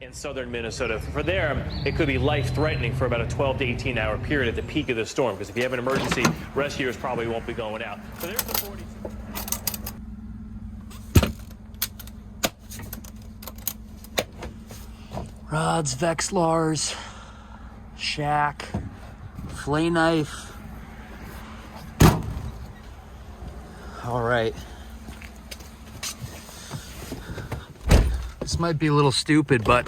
in southern Minnesota. For there, it could be life-threatening for about a 12 to 18-hour period at the peak of the storm, because if you have an emergency, rescuers probably won't be going out. So there's the 40. Rods, Vexilars, shack, fillet knife. All right. This might be a little stupid, but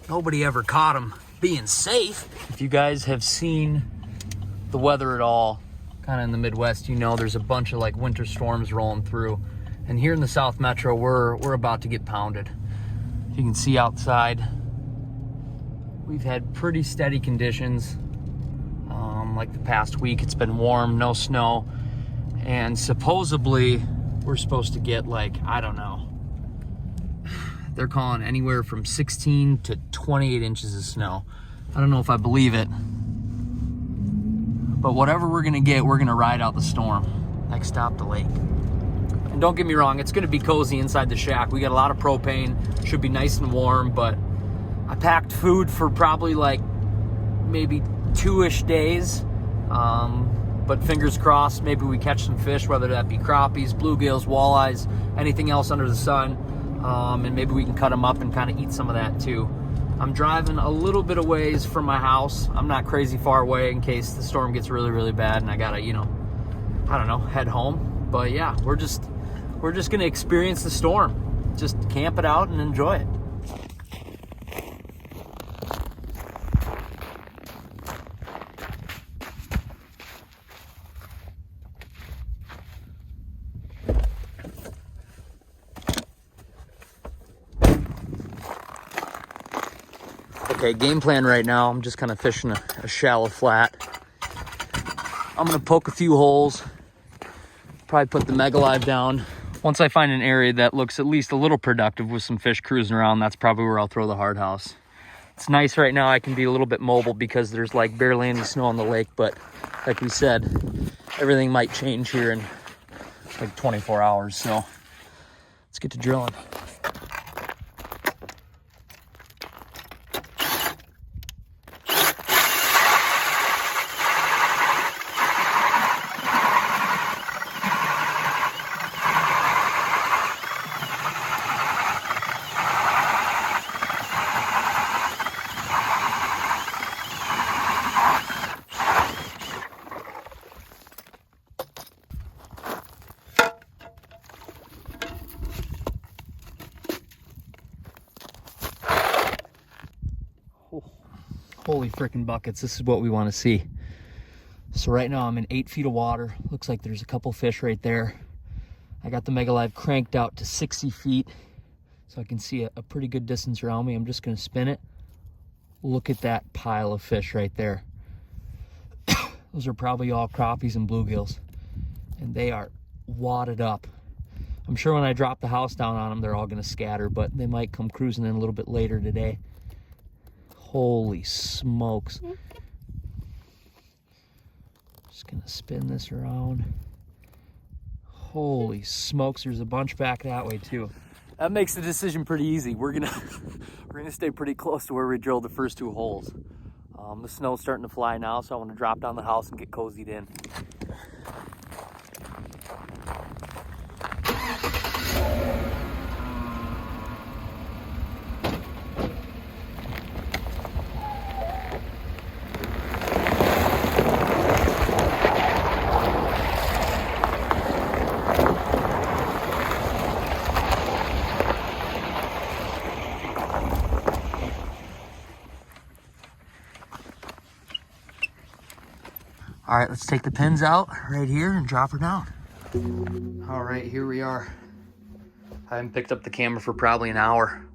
nobody ever caught him being safe. If you guys have seen the weather at all, kind of in the Midwest, you know there's a bunch of like winter storms rolling through. And here in the South Metro, we're about to get pounded. You can see outside, we've had pretty steady conditions. Like the past week, it's been warm, no snow. And supposedly, we're supposed to get like, I don't know, they're calling anywhere from 16 to 28 inches of snow. I don't know if I believe it. But whatever we're gonna get, we're gonna ride out the storm. Next stop, the lake. And don't get me wrong, it's gonna be cozy inside the shack. We got a lot of propane, should be nice and warm, but I packed food for probably like maybe 2-ish days. But fingers crossed, maybe we catch some fish, whether that be crappies, bluegills, walleyes, anything else under the sun. And maybe we can cut them up and kind of eat some of that too. I'm driving a little bit of ways from my house. I'm not crazy far away in case the storm gets really, really bad and I gotta, you know, I don't know, head home. But yeah, we're just gonna experience the storm. Just camp it out and enjoy it. Okay, game plan right now, I'm just kind of fishing a shallow flat. I'm gonna poke a few holes, probably put the Mega Live down. Once I find an area that looks at least a little productive with some fish cruising around, that's probably where I'll throw the hard house. It's nice right now, I can be a little bit mobile because there's like barely any snow on the lake, but like we said, everything might change here in like 24 hours, so let's get to drilling. Holy freaking buckets, this is what we want to see. So right now I'm in 8 feet of water. Looks like there's a couple fish right there. I got the Mega Live cranked out to 60 feet so I can see a pretty good distance around me. I'm just going to spin it. Look at that pile of fish right there. Those are probably all crappies and bluegills, and they are wadded up. I'm sure when I drop the house down on them, they're all going to scatter, but they might come cruising in a little bit later today. Holy smokes. Just gonna spin this around. Holy smokes, there's a bunch back that way too. That makes the decision pretty easy. We're gonna stay pretty close to where we drilled the first 2 holes. The snow's starting to fly now, so I want to drop down the house and get cozied in. All right, let's take the pins out right here and drop her down. All right, here we are. I haven't picked up the camera for probably an hour.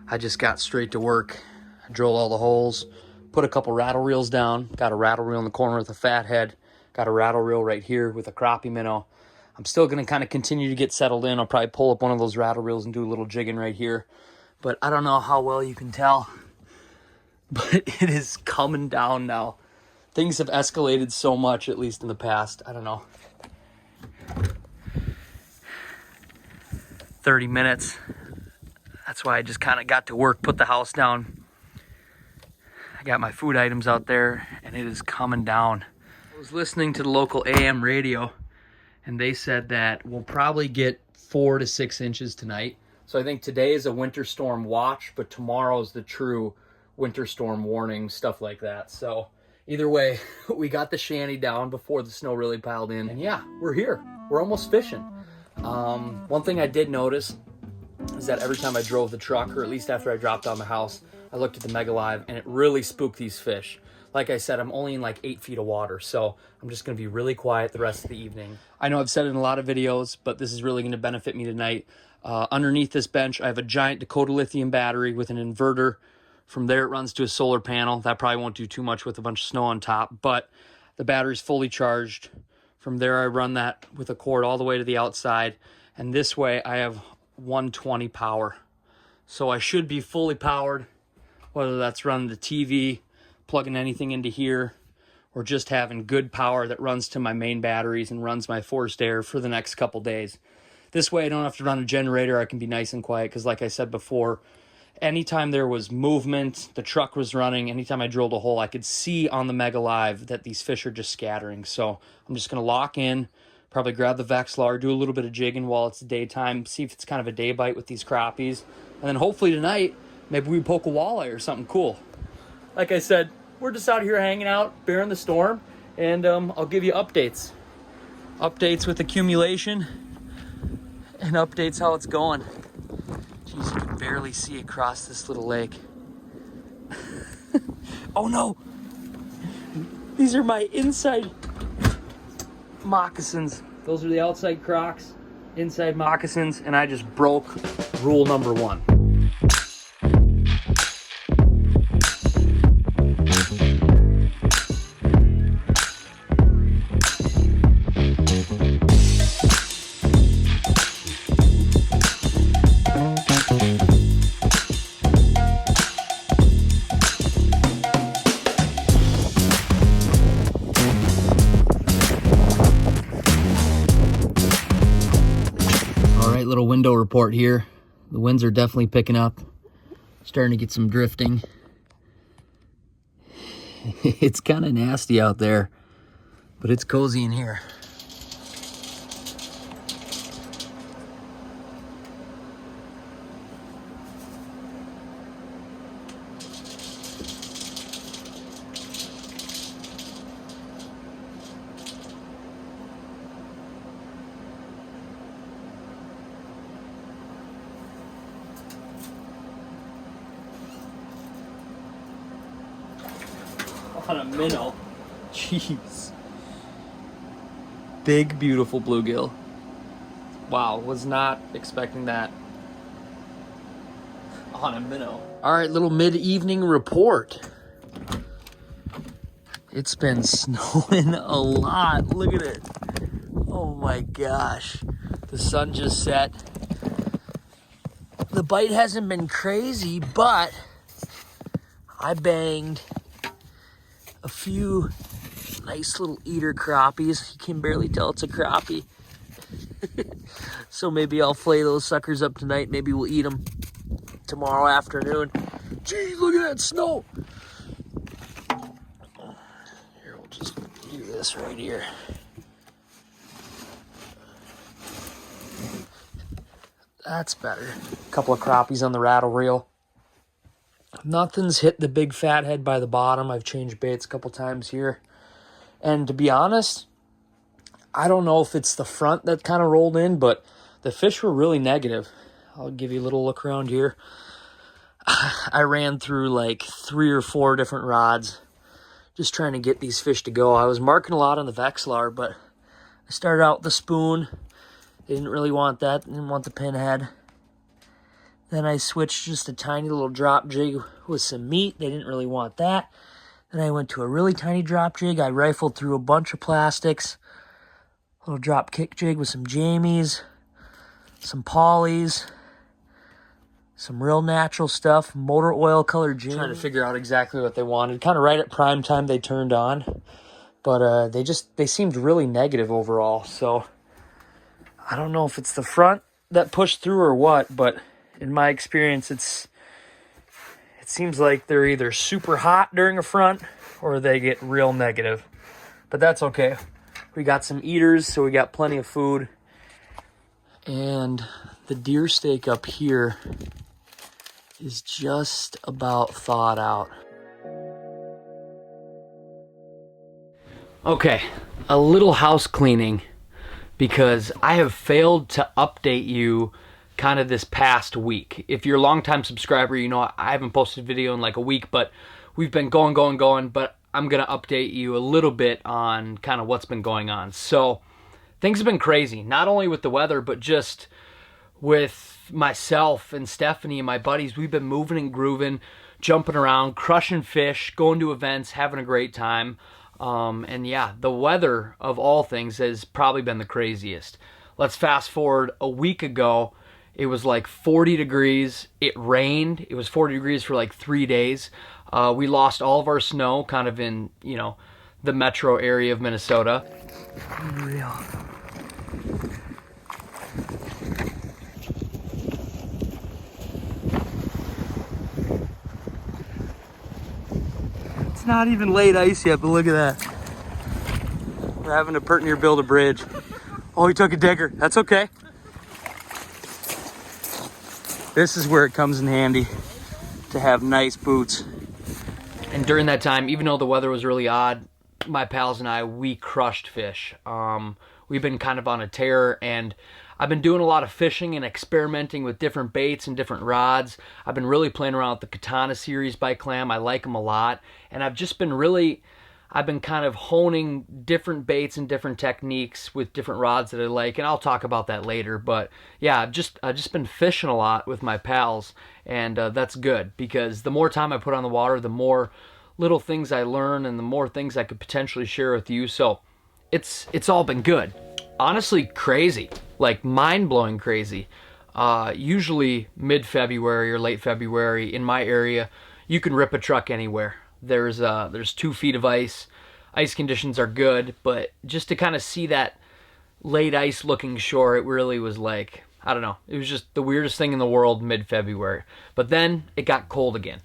I just got straight to work. I drilled all the holes, put a couple rattle reels down, got a rattle reel in the corner with a fat head, got a rattle reel right here with a crappie minnow. I'm still gonna kind of continue to get settled in. I'll probably pull up one of those rattle reels and do a little jigging right here. But I don't know how well you can tell, but it is coming down now. Things have escalated so much, at least in the past, I don't know, 30 minutes. That's why I just kind of got to work, put the house down. I got my food items out there, and it is coming down. I was listening to the local AM radio, and they said that we'll probably get 4 to 6 inches tonight. So I think today is a winter storm watch, but tomorrow is the true winter storm warning, stuff like that. So either way, we got the shanty down before the snow really piled in. And yeah, we're here. We're almost fishing. One thing I did notice is that every time I drove the truck, or at least after I dropped out of my house, I looked at the Mega Live, and it really spooked these fish. Like I said, I'm only in like 8 feet of water, so I'm just going to be really quiet the rest of the evening. I know I've said it in a lot of videos, but this is really going to benefit me tonight. Underneath this bench, I have a giant Dakota lithium battery with an inverter. From there, it runs to a solar panel. That probably won't do too much with a bunch of snow on top, but the battery's fully charged. From there, I run that with a cord all the way to the outside, and this way I have 120 power. So I should be fully powered, whether that's running the TV, plugging anything into here, or just having good power that runs to my main batteries and runs my forced air for the next couple days. This way I don't have to run a generator. I can be nice and quiet, because like I said before, anytime there was movement, the truck was running, anytime I drilled a hole, I could see on the Mega Live that these fish are just scattering. So I'm just going to lock in, probably grab the Vexilar, do a little bit of jigging while it's daytime, see if it's kind of a day bite with these crappies. And then hopefully tonight, maybe we poke a walleye or something cool. Like I said, we're just out here hanging out, bearing the storm, and I'll give you updates. Updates with accumulation, and updates how it's going. Jeez, you can barely see across this little lake. Oh no! These are my inside moccasins. Those are the outside Crocs, inside moccasins, and I just broke rule number 1. Little window report here. The winds are definitely picking up. Starting to get some drifting. It's kind of nasty out there, but it's cozy in here. On a minnow. Jeez. Big, beautiful bluegill. Wow, was not expecting that on a minnow. All right, little mid-evening report. It's been snowing a lot. Look at it. Oh my gosh. The sun just set. The bite hasn't been crazy, but I banged a few nice little eater crappies. You can barely tell it's a crappie. So maybe I'll flay those suckers up tonight. Maybe we'll eat them tomorrow afternoon. Geez, look at that snow. Here, we'll just do this right here. That's better. A couple of crappies on the rattle reel. Nothing's hit the big fat head by the bottom. I've changed baits a couple times here. And to be honest, I don't know if it's the front that kind of rolled in, but the fish were really negative. I'll give you a little look around here. I ran through like 3 or 4 different rods just trying to get these fish to go. I was marking a lot on the Vexilar, but I started out with the spoon. They didn't really want that. Didn't want the pinhead. Then I switched just a tiny little drop jig with some meat. They didn't really want that. Then I went to a really tiny drop jig. I rifled through a bunch of plastics. Little drop kick jig with some jamies, some polys, some real natural stuff, motor oil colored jig. Trying to figure out exactly what they wanted. Kind of right at prime time they turned on. But they seemed really negative overall. So I don't know if it's the front that pushed through or what, but in my experience, it seems like they're either super hot during a front or they get real negative. But that's okay. We got some eaters, so we got plenty of food. And the deer steak up here is just about thawed out. Okay, a little house cleaning, because I have failed to update you kind of this past week. If you're a longtime subscriber, you know I haven't posted a video in like a week, but we've been going, but I'm gonna update you a little bit on kind of what's been going on. So things have been crazy, not only with the weather, but just with myself and Stephanie and my buddies. We've been moving and grooving, jumping around, crushing fish, going to events, having a great time. And yeah, the weather of all things has probably been the craziest. Let's fast forward a week ago. It was like 40 degrees. It rained. It was 40 degrees for like 3 days. We lost all of our snow kind of in, you know, the metro area of Minnesota. Unreal. It's not even laid ice yet, but look at that. We're having to pert near build a bridge. Oh, he took a digger. That's okay. This is where it comes in handy to have nice boots. And during that time, even though the weather was really odd, my pals and I, we crushed fish. We've been kind of on a tear, and I've been doing a lot of fishing and experimenting with different baits and different rods. I've been really playing around with the Katana series by Clam. I like them a lot. And I've been kind of honing different baits and different techniques with different rods that I like. And I'll talk about that later. But yeah, I've just been fishing a lot with my pals. And that's good, because the more time I put on the water, the more little things I learn and the more things I could potentially share with you. So it's all been good. Honestly, crazy. Like mind-blowing crazy. Usually mid-February or late February in my area, you can rip a truck anywhere. There's 2 feet of ice. Ice conditions are good, but just to kind of see that late ice looking shore, it really was like, I don't know, it was just the weirdest thing in the world mid-February. But then it got cold again.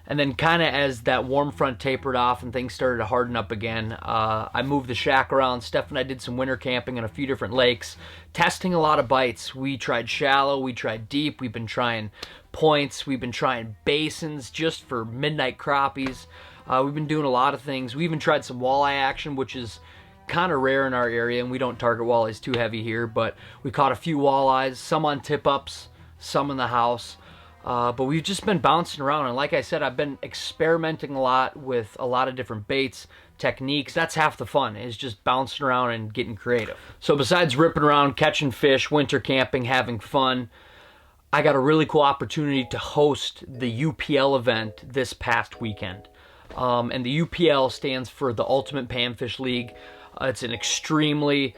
And then kind of as that warm front tapered off and things started to harden up again, I moved the shack around. Steph and I did some winter camping on a few different lakes, testing a lot of bites. We tried shallow, we tried deep, we've been trying points, we've been trying basins just for midnight crappies. We've been doing a lot of things. We even tried some walleye action, which is kind of rare in our area, and we don't target walleyes too heavy here, but we caught a few walleyes, some on tip-ups, some in the house. But we've just been bouncing around, and like I said, I've been experimenting a lot with a lot of different baits, techniques. That's half the fun, is just bouncing around and getting creative. So besides ripping around, catching fish, winter camping, having fun, I got a really cool opportunity to host the UPL event this past weekend. And the UPL stands for the Ultimate Panfish League. It's an extremely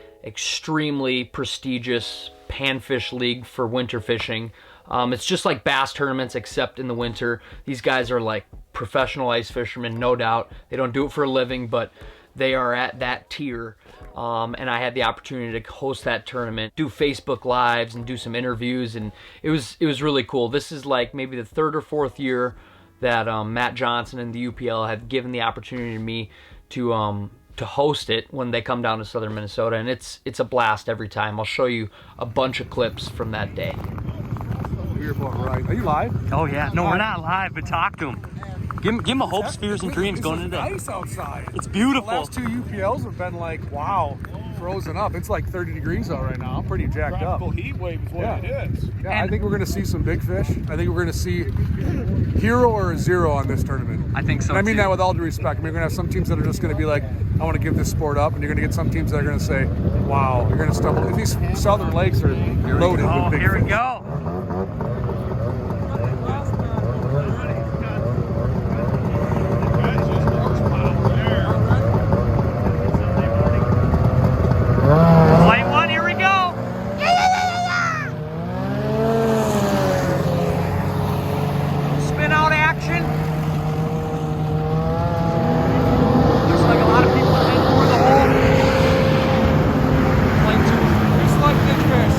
prestigious panfish league for winter fishing. It's just like bass tournaments, except in the winter. These guys are like professional ice fishermen, no doubt. They don't do it for a living, but they are at that tier. And I had the opportunity to host that tournament, do Facebook Lives and do some interviews, and it was really cool. This is like maybe the 3rd or 4th year that Matt Johnson and the UPL have given the opportunity to me to host it when they come down to southern Minnesota, and it's a blast every time. I'll show you a bunch of clips from that day. Are you live? Oh yeah, no, we're not live, but talk to him. Give him a hopes, fears, and dreams going into that. It's nice outside. It's beautiful. The last 2 UPLs have been like, wow, frozen up. It's like 30 degrees out right now. I'm pretty jacked up. Tropical heat wave is what it is. Yeah, I think we're going to see some big fish. I think we're going to see hero or a zero on this tournament. I think so. And I mean too. that with all due respect. I mean, you're going to have some teams that are just going to be like, I want to give this sport up, and you're going to get some teams that are going to say, wow, you're going to stumble. These southern lakes are loaded with big here fish. we go. Flight 1, here we go. Spin out action. Looks like a lot of people are heading for the hole. Flight 2. Just like big fish.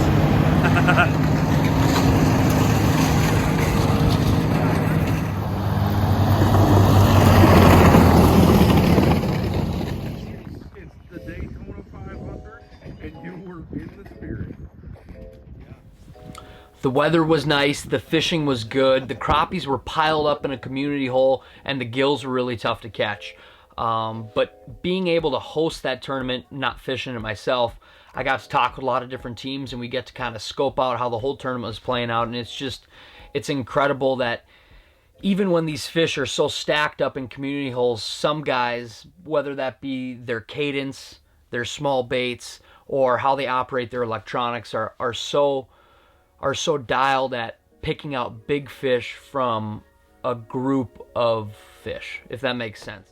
The weather was nice, the fishing was good, the crappies were piled up in a community hole, and the gills were really tough to catch. But being able to host that tournament, not fishing it myself, I got to talk with a lot of different teams, and we get to kind of scope out how the whole tournament was playing out, and it's incredible that even when these fish are so stacked up in community holes, some guys, whether that be their cadence, their small baits, or how they operate their electronics, are so dialed at picking out big fish from a group of fish, if that makes sense.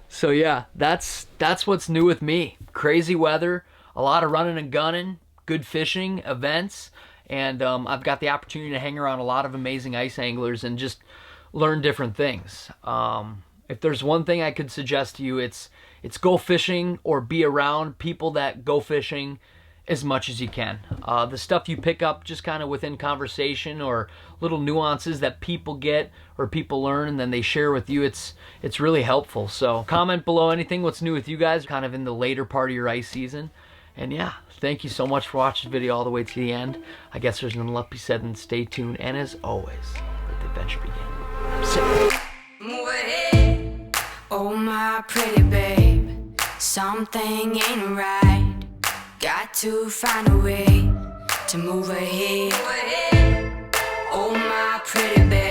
So yeah, that's what's new with me. Crazy weather, a lot of running and gunning, good fishing, events, and I've got the opportunity to hang around a lot of amazing ice anglers and just learn different things. If there's one thing I could suggest to you, it's go fishing or be around people that go fishing as much as you can. The stuff you pick up just kind of within conversation or little nuances that people get or people learn and then they share with you, it's really helpful. So comment below anything what's new with you guys kind of in the later part of your ice season. And yeah, thank you so much for watching the video all the way to the end. I guess there's nothing left to be said, and stay tuned. And as always, let the adventure begin. Sit. Move ahead, oh my pretty babe. Something ain't right. Got to find a way to move ahead. Oh my pretty babe.